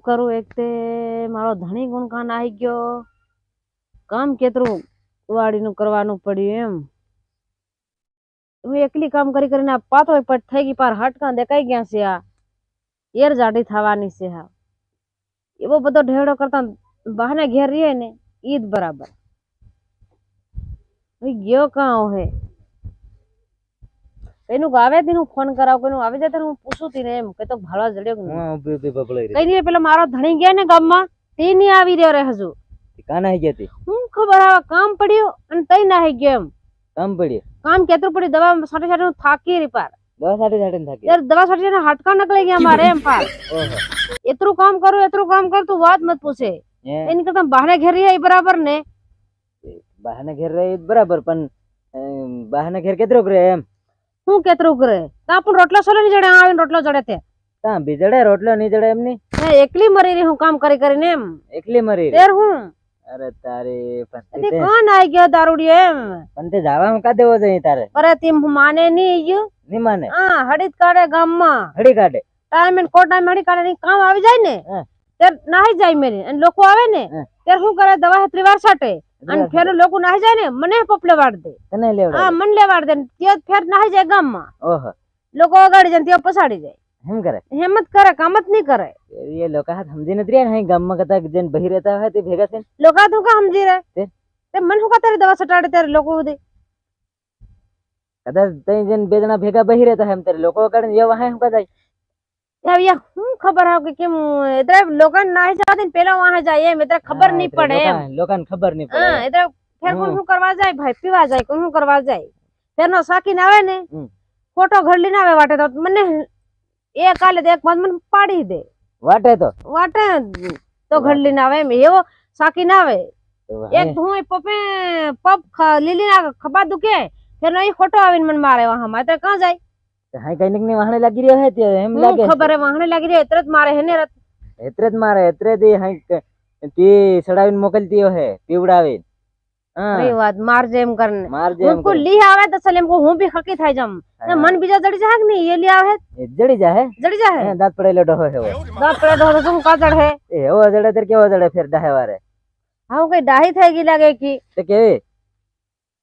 करू एक ते मारो धणी गुणगान आई गयो काम केतरू वाड़ी नु करवानु पड़्યું एम હું એકલી કામ કરી કરીને પાતો પટ થઈ ગઈ પાર હટકા દેખાઈ ગયા છે આ એર જાડી થવાની છે હા એવો બધો ઢેડો કરતા બહાને ઘેર રહીએ ને ઈદ બરાબર ગયો કાં હે કઈનું ગાવે તી હું ફોન કરાવ કઈનું આવી જાય તો હું પૂછું તી ને એમ કે તો ભાળવા જડ્યો કે હું ઉભી ઉભી બબળાઈ રહી કઈ નહીં પેલા મારો ધણી ગયા ને ગામમાં તે નહીં આવી રહ્યો રે હજુ કાના હઈ ગઈ હું ખબર આવે કામ પડ્યું અને તઈ ના હઈ ગયો એમ કામ પડ્યું કામ કેતરું પડી દવા સાથે સાથે હું થાકી રહી પાર દવા સાથે સાથે થાકી यार दवा सट ने हटका निकले गया हमारे एम पार ઓહો इतरू काम कर तू बात मत पूछे હે इन करता बाहर घेर रही है बराबर ने બહાને ઘેર રહી બરાબર પણ બહાને ઘેર કેતરો કરે એમ हूं केतरू करे ता अपन रोटला सोले नहीं जड़े आवे रोटलो जड़े ते તા બીજડે રોટલો નહીં જડે એમની मैं एकली मरी रही हूं काम करी કરીને एम એકલી મરી રહી. तेर हूं અરે તારે ते कौन आई गयो दारूडी एम પણ તે જાવામાં કા દેવો જોઈએ તારે अरे तीम माने नहीं यू ની માને हां हड़ीत काढे गाम में હડી કાઢે टाइम इन को टाइम हड़ी काढे काम आवी जाय ने हाँ। तेर नाही जाय मेरे अन लोको आवे ने हाँ। तेर हूं करे दवा है त्रिवार साटे अन फेर लोको नाही जाय ने मने पपले वाड़ दे તને લેવડા हाँ मन ले वाड़ दे ते फेर नाही जाय गाम में ઓહો લોકો અગાડી જાય તે પછાડી જાય એમ કરે હિંમત કરે કામત નહીં કરે એ લોકો હાથ સમજી નથી રહ્યા ને અહીં ગામમાં કતા જેન બહી રહેતા હોય તે ભેગા થઈને લોકો તું કા સમજી રહે તે? તે મન હું કા તારી દવા સટાડે ત્યારે લોકો દે કદાચ તઈ જેન બે જણા ભેગા બહી રહેતા હોય એમ ત્યારે લોકો કાઢીને એ વાહે હું કદાચ યાર હું ખબર આવે કે કેમ એટલે લોકો નાહી જવા દે પેલા વહાં જાય એમ એટલે ખબર નહીં પડે એમ લોકોને ખબર નહીં હા પડે એટલે ફેર કોણ શું કરવા જાય ભાઈ પીવા જાય કોણ શું કરવા જાય ફેરનો સાકીને આવે ને ફોટો ઘડલીને આવે વાટે તો મને એ કાલે તો એક બાદ મને પાડી દે વાટે તો વાટે તો ઘડલીને આવે એમ એવો સાકીને આવે તો એક ધુઈ પપે પપ લીલી ના ખભા દુખે ફેર નહીં ફોટો આવીને મને મારે વહાં માં તો કાં જાય હાઈ કઈક ની વાહણે લાગી રહ્યો હે તે એમ હું લાગે ખબર હે વાહણે લાગી રહ્યો એટલે જ મારે હે ને એત્રે જ મારે એત્રે દી હાઈ તે સડાવીને મોકલતી હે પીવડાવી હા અરે વાત મારજે એમ કરને મારજે એમ उनको ली आवे तो चले हमको હું भी खकी થાય જમ ને મન બીજા જડી જાય કે નહીં એ લી આવે જડી જા હે જડી જાય દાંત પડેલો ડોહો હે દાંત પડે તો શું કા ચડે એવો જડે તે કેવો જડે ફેર ડાહે વારે હા કઈ ડાહી થઈ ગઈ લાગે કે તે કેવી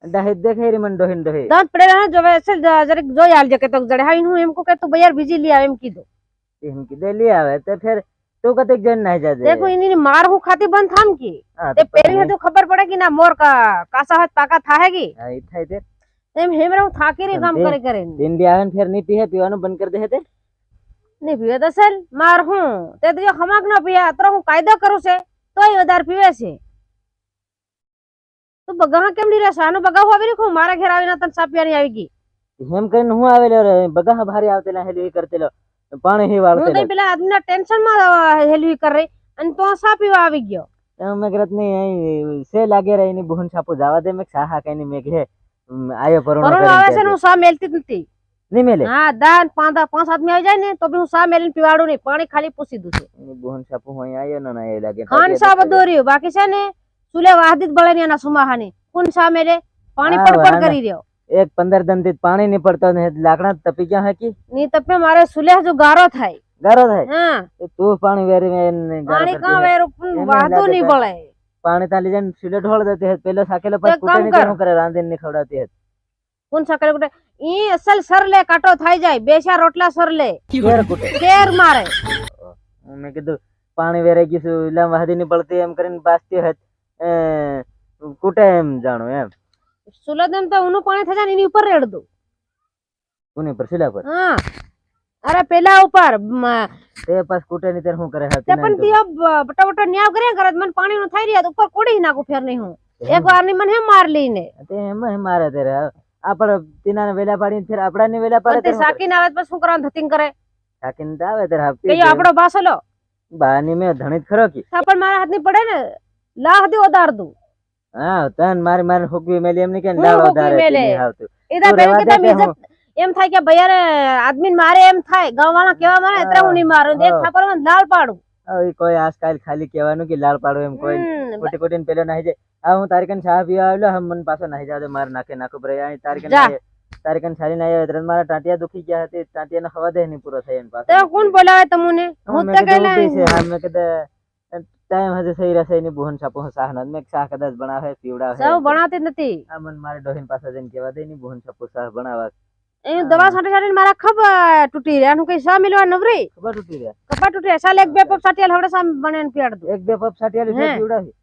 ડાહે દેખાઈ રી મન ડોહીન ડોહી દાંત પડે ને જો વેસે જરીક જોઈ આલજે કે તો જડે હાઈ હું એમકો કે તું બયાર બીજી લી આવે એમ કીધું એમ કીધે લી આવે તે ફેર તું કતેક જણ ના જાજે देखो इनी मार હું ખાતી બંધ થામ की હા તે પેરી હે તો ખબર પડે કે ના મોર કા કાસા હાથ પાકા થાહે की હા ઈ થાય તે એમ હેમરે હું થાકી રી કામ કરે કરે દિન બી આવે ને ફેર ની પીહે પીવાનું બંધ કરી દે તે નહીં પીવે તો સર માર હું તે તો જો હમાક ના પીયા અત્ર હું કાયદો કરું છે તોય વધારે પીવે છે તો બગા કેમ ની રે સાનો બગા હું આવી રીખું મારા ઘેર આવીને તને સાપિયાની આવી ગઈ એમ કરીને હું આવેલો રે બગા ભારી આવતેલા હેલી કરતેલો પાણી હી હું વાળતેલો તો પેલા આદમીના ટેન્શન માં હેલવી કર રહી અને તો સા પીવા આવી ગયો મેં કરત ની અહીં સે લાગે રે એની બુહન છાપો જાવા દે મેં સાહા કઈ મેં ઘે આયો પરોણો પરોણો આવે છે ને હું સા મેલતી જ નથી ની મેલે હા દાન પાંચ આદમી આવી જાય ને તો બી હું સા મેલીને પીવાડું નહીં પાણી ખાલી પૂછી દઉં છું એની બુહન છાપો હું આયો ન ના એ લાગે ખાન સા બધું રહ્યું બાકી છે ને સુલે વાહદીત બળે ની એના સુમાહાની કોણ સા મેલે પાણી હા, પડ વાહ, કરી રહ્યો એક 15 દન થી પાણી ની પડતો ને લાકડા તપી ગયા હે કી ની તપે મારે સુલે જો ગારો થાય ગારો થાય હા તો તું પાણી વેરી મેં ગારો પાણી કરતી કાં હે. વેરું એને વાહતું નહીં લાગે બળે પાણી તાલી જઈને સિલે ઢોળ દેતી હે પેલો સાકેલો તો પાસ એક કૂટે કામ ની કર. શું કરે રાંધીને ની ખવડાવતી હે કોણ સાકરે કુટે ઈ અસલ સર લે કાટો થાય જાય બેશા રોટલા સર લે ઘેર કૂટે ફેર મારે મેં કીધું પાણી વેરાઈ ગયું છું એટલે વાહદી ની પડતી એમ કરીને બાસતી હે કૂટે એમ જાણો એમ સુલત એમ તો ઊનું પાણી થઈ જાય ને એની ઉપર રેડ દઉં કોની પર સિલા પર હા અરે પેલા ઉપર તે પાસ કૂટે ની ત્યારે શું કરે હે તે પણ તી બટા ન્યાવ કર્યા કરે મને પાણી નું થઈ રહ્યા ઉપર કોડી નાખું ફેર નહીં હું એક વાર ની મને માર લઈને તે એમાં મારે ત્યારે આપડે તીનાને વેલા પાડીને ફેર આપડા ને વેલા પાડે તે સાકીને આવે પછી શું કરવાનું ધતિંગ કરે થાકીને તો આવે ત્યારે કે આપી આપણો બાસલો બાની મેં ધણી જ ખરો કી પણ મારા હાથ ની પડે ને લા હતી ઓદાર દઉં હા તન મારી મારી હુકવી મેલી એમ ની કે હું લાડો હુકવી દારે મેલે. નહીં આવતું એદા તું પેલા રહેવા કે દે તમે કે એમ થાય કે ભૈયાને આદમી મારે એમ થાય ગામ વાળા કેવા મારે એટલે હું નહીં મારું એક થાપર માં લાલ પાડું હવે કોઈ આજકાલ ખાલી કહેવાનું કે લાડ પાડો એમ કોઈ ખોટી ખોટી પેલો નાહી જાય હા હું તારી કન ચા પીવા આવેલો હમ મન પાછો નાહી જાવ માર નાખે નાખો bre તારી કન જા. તારે કન સારી ના આવ્યા એટલે મારા ટાંટિયા દુખી ગયા હતી ટાંટિયાને હવા દે નહીં પૂરો થાય એની પાસે તો કોણ બોલાવે તમને હું મેં તો કીધું કહેલા ઊભી છે હા મેં કીધું ટાઈમ હજી સહી રહેશે એની બુહન સાપો શાહ ન મેં શાહ કદાચ બનાવે પીવડાવે સૌ ભણાવતી જ નથી આ મને મારે ડોહીન પાસે જઈને કહેવા દે ની બુહન સાપો શાહ બનાવવા એ દવા સાટી સાટી મારા ખબર તૂટી રહ્યા આનું કઈ સા મિલવા નવરી ખબર તૂટી રહ્યા કપા તૂટી સાલ એક બે પપ સાટિયાલ હવડે સામ બને પીડ દો એક બે પપ સાટિયાલી હે. છે પીવડાવી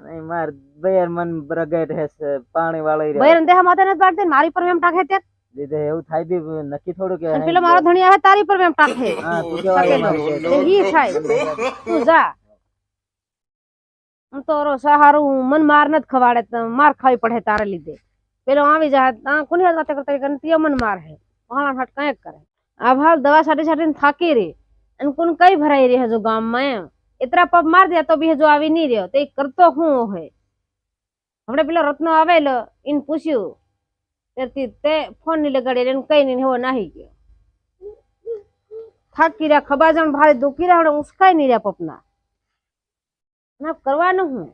નહીં માર બેર મન રગેટ હે પાણી વાળી રહ્યા બહેર દેહ માથે નથી પાડતી મારી પર એમ ટાકે તે દીધે એવું થાય બી નક્કી થોડું કે અને પેલો મારો ધણી આવે તારી પર એમ ટાકે હા તું કેવા તે ઈ થાય તું જા હું તો રો સહારું મન માર નથી ખવાડે તો માર ખાવી પડે તારે લીધે પેલો આવી જાય તા કોની હાથ વાતે કરતા કરતા તે મન માર હે હાલા હટ કાંઈક કરે આ ભાલ દવા સાટી સાટીને થાકી રે અને કોણ કઈ ભરાઈ રહી હજુ ગામમાં એમ એતરા પગ માર દે તો બી હજુ આવી નહીં રહ્યો તે કરતો શું હોય હમણાં પેલો રત્નો આવેલો એને પૂછ્યું તે ફોન ની લગાડી એને કઈ નહીં એવો નાહી ગયો થાકી રહ્યા ખબાજણ ભારે દુખી રહ્યા ઉસકાઈ નહીં રહ્યા પપના કરવાનું હું